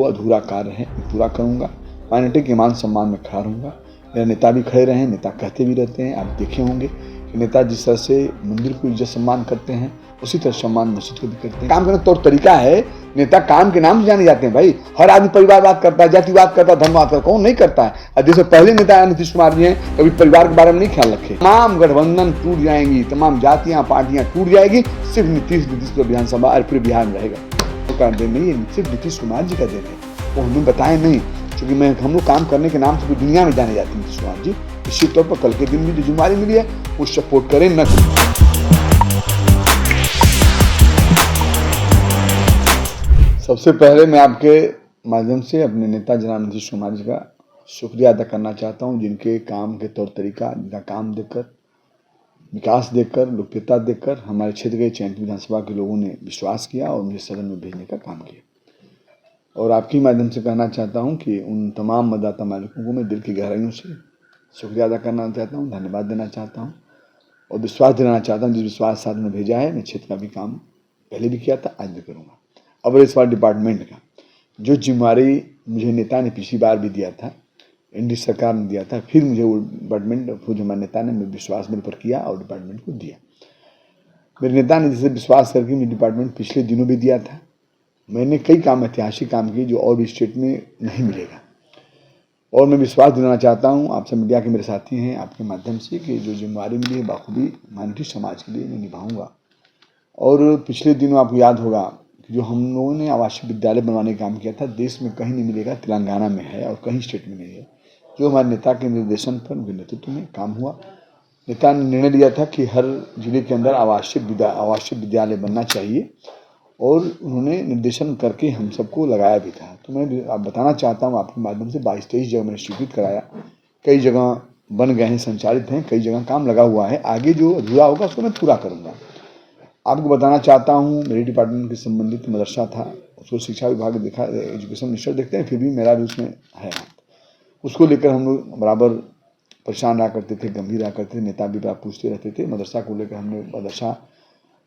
अधूरा कार्य है पूरा करूँगा। माइनॉरिटी के मान सम्मान में खड़ा रहूँगा। मेरे नेता भी खड़े रहे हैं, नेता कहते भी रहते हैं, आप देखे होंगे कि नेता जिस तरह से मंदिर को इज्जत सम्मान करते हैं उसी तरह सम्मान मस्जिद को भी करते हैं। काम करने का तौर तरीका है, नेता काम के नाम से जाने जाते हैं भाई। हर आदमी परिवारवाद करता है, जातिवाद करता है, धर्मवाद करता है, कौन नहीं करता है। और जैसे पहले नेता नीतीश कुमार जी हैं, कभी परिवार के बारे में नहीं ख्याल रखे। तमाम गठबंधन टूट जाएंगी, तमाम जातियां पार्टियां टूट जाएगी, सिर्फ नीतीश विधानसभा और पूरे बिहार में रहेगा। तो देन नहीं है, सिर्फ नीतीश कुमार जी का देन है, वो हमें बताए नहीं, क्योंकि हम लोग काम करने के नाम से पूरी दुनिया में जाने जाते हैं नीतीश कुमार जी। निश्चित तौर पर कल के दिन भी जो जिम्मेदारी मिली है वो सपोर्ट करें न करें। सबसे पहले मैं आपके माध्यम से अपने नेता जनाब नीतीश कुमार जी का शुक्रिया अदा करना चाहता हूं, जिनके काम के तौर तरीका, जिनका काम देखकर, विकास देखकर, लोकप्रियता देखकर हमारे क्षेत्र के चैनपुर विधानसभा के लोगों ने विश्वास किया और मुझे सदन में भेजने का काम किया। और आपके माध्यम से कहना चाहता हूं कि उन तमाम मतदाता मालिकों को मैं दिल की गहराइयों से शुक्रिया अदा करना चाहता हूँ, धन्यवाद देना चाहता हूँ और विश्वास दिलाना चाहता हूँ। जिस विश्वास के साथ में भेजा है, मैं क्षेत्र का भी काम पहले भी किया था, आज भी करूँगा। अब इस बार डिपार्टमेंट का जो जिम्मेदारी मुझे नेता ने पिछली बार भी दिया था, एनडीए सरकार ने दिया था, फिर मुझे वो डिपार्टमेंट खुद हमारे नेता ने विश्वास मेरे पर किया और डिपार्टमेंट को दिया। मेरे नेता ने जैसे विश्वास करके मुझे डिपार्टमेंट पिछले दिनों भी दिया था। मैंने कई काम, ऐतिहासिक काम किए जो और भी स्टेट में नहीं मिलेगा। और मैं विश्वास दिलाना चाहता हूँ आपसे, मीडिया के मेरे साथी हैं, आपके माध्यम से, कि जो जिम्मेदारी मिली है बाखूबी माइनॉरिटी समाज के लिए मैं निभाऊंगा। और पिछले दिनों आपको याद होगा कि जो हम लोगों ने आवासीय विद्यालय बनवाने का काम किया था, देश में कहीं नहीं मिलेगा, तेलंगाना में है और कहीं स्टेट में नहीं है। जो हमारे नेता के निर्देशन पर, उनके नेतृत्व में काम हुआ। नेता ने निर्णय लिया था कि हर जिले के अंदर आवासीय विद्यालय बनना चाहिए और उन्होंने निर्देशन करके हम सबको लगाया भी था। तो मैं आप बताना चाहता हूँ आपके माध्यम से, 22-23 जगह मैंने स्वीकृत कराया, कई जगह बन गए हैं, संचालित हैं, कई जगह काम लगा हुआ है। आगे जो अधूरा होगा उसको मैं पूरा करूँगा। आपको बताना चाहता हूँ, मेरे डिपार्टमेंट के संबंधित मदरसा था, उसको शिक्षा विभाग देखा, एजुकेशन मिनिस्टर देखते हैं, फिर भी मेरा भी उसमें है। उसको लेकर हम लोग बराबर परेशान रहा करते थे, गंभीर रहा करते थे, नेता भी बड़ा पूछते रहते थे। मदरसा को लेकर हमने मदरसा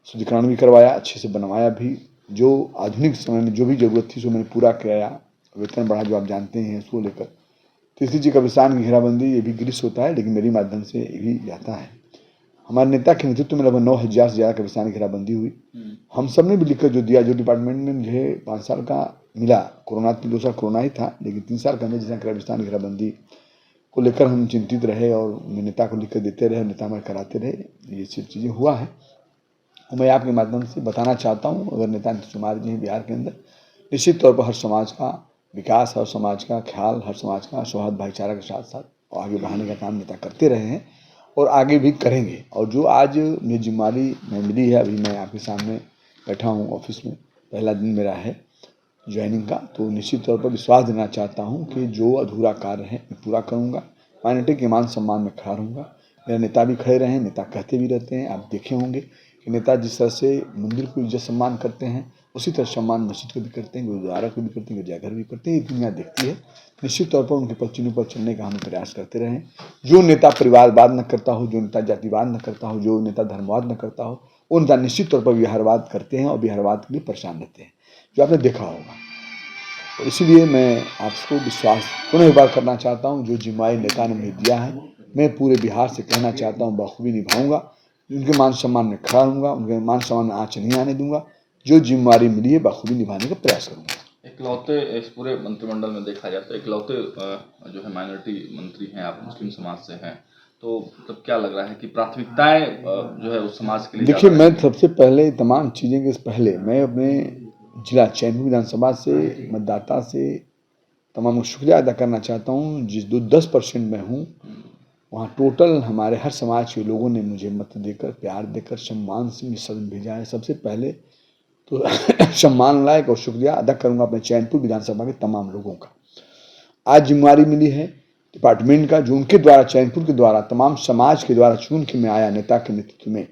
शुद्धिकरण भी करवाया, अच्छे से बनवाया भी। जो आधुनिक समय में जो भी ज़रूरत थी उसको मैंने पूरा कराया। वेतन बढ़ा, जो आप जानते हैं, उसको लेकर। तीसरी चीज़, कब्रिस्तान की घेराबंदी, ये भी ग्रीस होता है, लेकिन मेरे माध्यम से ये भी जाता है। हमारे नेता के नेतृत्व में लगभग 9,000 से ज़्यादा कब्रिस्तान की घेराबंदी हुई। हम सब ने भी लिखकर जो दिया, जो डिपार्टमेंट में मुझे 5 साल का मिला, कोरोना 2 साल कोरोना ही था, लेकिन 3 साल के अंदर जिस कब्रिस्तान की घेराबंदी को लेकर हम चिंतित रहे और नेता को लिखकर देते रहे, नेता हमारे कराते रहे, ये सब चीज़ें हुआ है। और मैं आपके माध्यम से बताना चाहता हूँ, अगर नेता नीतीश कुमार जी हैं बिहार के अंदर, निश्चित तौर पर हर समाज का विकास, हर समाज का ख्याल, हर समाज का सौहार्द भाईचारा के साथ साथ आगे बढ़ाने का काम नेता करते रहे हैं और आगे भी करेंगे। और जो आज मुझे जिम्मेदारी मिली है, अभी मैं आपके सामने बैठा हूँ ऑफिस में, पहला दिन मेरा है ज्वाइनिंग का, तो निश्चित तौर पर विश्वास देना चाहता हूँ कि जो अधूरा कार्य है मैं पूरा करूँगा। माइनॉरिटी के मान सम्मान में खड़ा रहूँगा। मेरे नेता भी खड़े रहे हैं, नेता कहते भी रहते हैं, आप देखे होंगे कि नेता जिस तरह से मंदिर को इज्जत सम्मान करते हैं उसी तरह सम्मान मस्जिद को भी करते हैं, गुरुद्वारा को भी करते हैं, गिरजाघर भी करते हैं। ये दुनिया देखती है। निश्चित तौर पर उनके पश्चिमों पर चलने का हम प्रयास करते रहें। जो नेता परिवारवाद न करता हो, जो नेता जातिवाद न करता हो, जो नेता धर्मवाद न करता हो, वो नेता निश्चित तौर पर विहारवाद करते हैं और विहारवाद के लिए परेशान रहते हैं, जो आपने देखा होगा। तो इसीलिए मैं आपको विश्वास पुनः एक बार करना चाहता हूँ, जो जिम्मेदारी नेता ने मुझे दिया है, मैं पूरे बिहार से कहना चाहता हूँ बखूबी निभाऊंगा। उनके मान सम्मान में खड़ा रहूँगा, उनके मान सम्मान में आँच नहीं आने दूंगा। जो जिम्मेदारी मिली है बखूबी निभाने का प्रयास करूँगा। इकलौते इस पूरे मंत्रिमंडल में देखा जाए तो इकलौते जो है माइनॉरिटी मंत्री हैं, आप मुस्लिम समाज से हैं, तो मतलब क्या लग रहा है कि प्राथमिकताएं जो है उस समाज के लिए? देखिए, मैं सबसे पहले तमाम चीज़ें के पहले मैं अपने जिला चैनपुर विधानसभा से मतदाता से तमाम को शुक्रिया अदा करना चाहता हूँ। जिस 10% में हूँ, वहाँ टोटल हमारे हर समाज के लोगों ने मुझे मत देकर, प्यार देकर, सम्मान से सदन भेजा है। सबसे पहले तो सम्मान लायक और शुक्रिया अदा करूँगा अपने चैनपुर विधानसभा के तमाम लोगों का। आज जिम्मेदारी मिली है डिपार्टमेंट का, जो उनके द्वारा, चैनपुर के द्वारा, तमाम समाज के द्वारा चुन के मैं आया नेता के नेतृत्व में।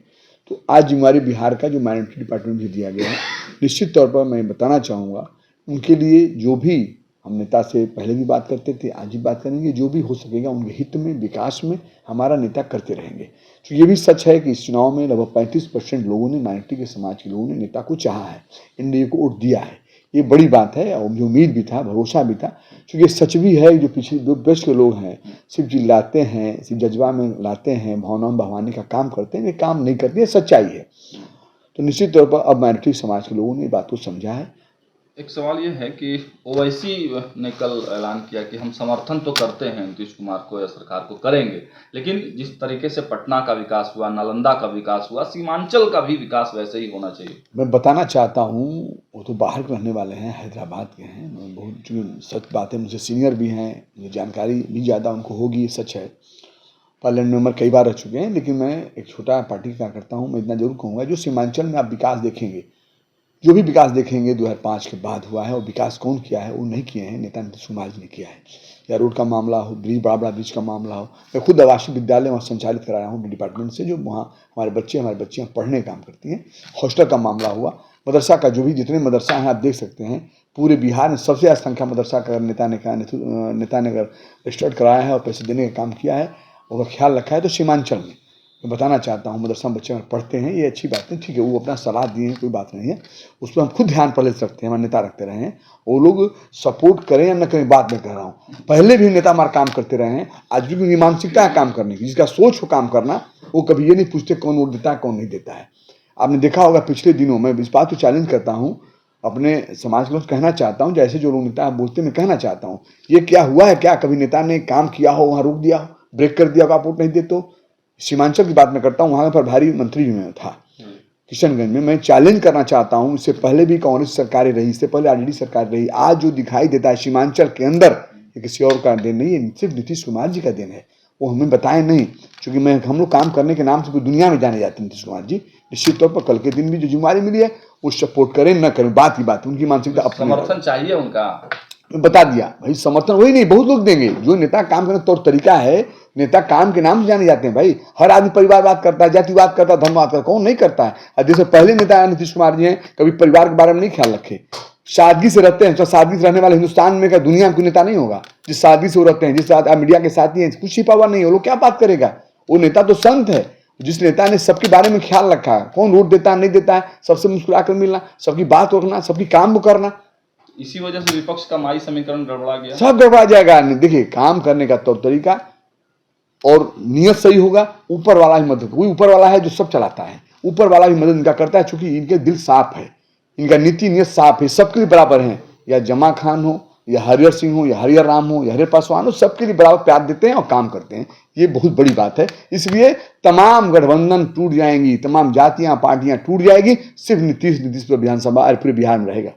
तो आज जिम्मेदारी बिहार का जो माइनॉरिटी डिपार्टमेंट मुझे दिया गया है, निश्चित तौर पर मैं बताना चाहूँगा उनके लिए, जो भी हम नेता से पहले भी बात करते थे, आज भी बात करेंगे, जो भी हो सकेगा उनके हित में, विकास में हमारा नेता करते रहेंगे। तो ये भी सच है कि इस चुनाव में लगभग 35% लोगों ने, माइनॉरिटी के समाज के लोगों ने नेता को चाहा है, एनडीए को वोट दिया है। ये बड़ी बात है और मुझे उम्मीद भी था, भरोसा भी था, क्योंकि ये सच भी है। जो पिछले जो देश के लोग हैं सिर्फ चिल्लाते हैं, सिर्फ जज्बा में लाते हैं, भावनाओं में बहवाने का काम करते हैं, ये काम नहीं करते, ये सच्चाई है। तो निश्चित तौर पर अब माइनॉरिटी समाज के लोगों ने बात को समझा है। एक सवाल ये है कि ओवैसी ने कल ऐलान किया कि हम समर्थन तो करते हैं नीतीश कुमार को या सरकार को करेंगे, लेकिन जिस तरीके से पटना का विकास हुआ, नालंदा का विकास हुआ, सीमांचल का भी विकास वैसे ही होना चाहिए। मैं बताना चाहता हूँ, वो तो बाहर के रहने वाले हैं, हैदराबाद के हैं, मैं बहुत चूँकि सच बात है, मुझसे सीनियर भी हैं, मुझे जानकारी भी ज़्यादा उनको होगी, ये सच है। पार्लियामेंट मेंबर कई बार रह चुके हैं, लेकिन मैं एक छोटा पार्टी का करता हूँ, मैं इतना जरूर कहूँगा, जो सीमांचल में आप विकास देखेंगे, जो भी विकास देखेंगे 2005 के बाद हुआ है, और विकास कौन किया है, वो नहीं किए हैं, नेता नीतीश कुमार जी ने किया है। या रोड का मामला हो, ब्रिज, बड़ा बड़ा ब्रिज का मामला हो, मैं खुद आवासीय विद्यालय वहाँ संचालित कराया हूँ डिपार्टमेंट से, जो वहाँ हमारे बच्चियाँ पढ़ने काम करती हैं। हॉस्टल का मामला हुआ, मदरसा का, जो भी जितने मदरसा हैं आप देख सकते हैं, पूरे बिहार में सबसे ज़्यादा संख्या मदरसा का नेता ने अगर रजिस्टर्ड कराया है और पैसे देने का काम किया है और ख्याल रखा है, तो सीमांचल में मैं बताना चाहता हूँ, मदरसा में बच्चे पढ़ते हैं, ये अच्छी बात है, ठीक है, वो अपना सलाह दिए हैं, कोई बात नहीं है, उस पर हम खुद ध्यान पहले से रखते हैं, हमारे नेता रखते रहे हैं। वो लोग सपोर्ट करें या न करें, बात में कह रहा हूँ, पहले भी नेता हमारे काम करते रहे हैं, आज भी उनकी मानसिकता है काम करने की, जिसका सोच हो काम करना, वो कभी ये नहीं पूछते कौन वोट देता है कौन नहीं देता है। आपने देखा होगा पिछले दिनों में, इस बात को चैलेंज करता हूँ, अपने समाज को कहना चाहता हूँ, जैसे जो लोग नेता बोलते मैं कहना चाहता हूँ, ये क्या हुआ है, क्या कभी नेता ने काम किया हो, वहाँ रोक दिया हो, ब्रेक कर दिया हो, आप वोट नहीं देते हो। सीमांचल की बात मैं करता हूँ, वहाँ पर भारी मंत्री भी मैं था किशनगंज में, मैं चैलेंज करना चाहता हूँ, इससे पहले भी कांग्रेस सरकारें रही, इससे पहले आरजेडी सरकार रही, आज जो दिखाई देता है सीमांचल के अंदर, ये किसी और का देन नहीं है, सिर्फ नीतीश कुमार जी का देन है, वो हमें बताए नहीं, क्योंकि हम लोग काम करने के नाम से पूरी दुनिया में जाने जाते हैं नीतीश कुमार जी। निश्चित तौर पर कल के दिन भी जो जिम्मेवारी मिली है वो सपोर्ट करें न करें, बात ही बात, उनकी मानसिकता अपनी, समर्थन चाहिए उनका, बता दिया भाई, समर्थन वही नहीं, बहुत लोग देंगे। जो नेता काम करने का तौर तरीका है, नेता काम के नाम से जाने जाते हैं भाई। हर आदमी परिवारवाद करता है, जातिवाद करता है, धर्मवाद करता है, कौन नहीं करता है। और जैसे पहले नेता नीतीश कुमार जी हैं, कभी परिवार के बारे में नहीं ख्याल रखे, सादगी से रहते हैं। तो सादगी से रहने वाले हिंदुस्तान में का दुनिया में कोई नेता नहीं होगा जिस सादगी से वो रहते हैं, जिस मीडिया के साथी हैं, कुछ छिपा हुआ नहीं है, वो लोग क्या बात करेगा। वो नेता तो संत है, जिस नेता ने सबके बारे में ख्याल रखा है, कौन वोट देता है नहीं देता है, सबसे मुस्कुरा कर मिलना, सबकी बात रखना, सबकी काम करना। इसी वजह से विपक्ष का माई समीकरण गड़बड़ा गया, सब गड़बड़ा जाएगा। देखिए, काम करने का तौर तरीका और नियत सही होगा, ऊपर वाला ही मदद, कोई ऊपर वाला है जो सब चलाता है, ऊपर वाला भी मदद इनका करता है, चूंकि इनके दिल साफ है, इनका नीति नियत साफ है, सबके लिए बराबर है, या जमा खान हो, या हरिहर सिंह हो, या हरिहर राम हो, या हरिहर पासवान हो, सबके लिए बराबर प्यार देते हैं और काम करते हैं। ये बहुत बड़ी बात है। इसलिए तमाम गठबंधन टूट जाएंगी, तमाम जातियां पार्टियां टूट जाएगी, सिर्फ नीतीश पर विधानसभा पूरे बिहार में रहेगा।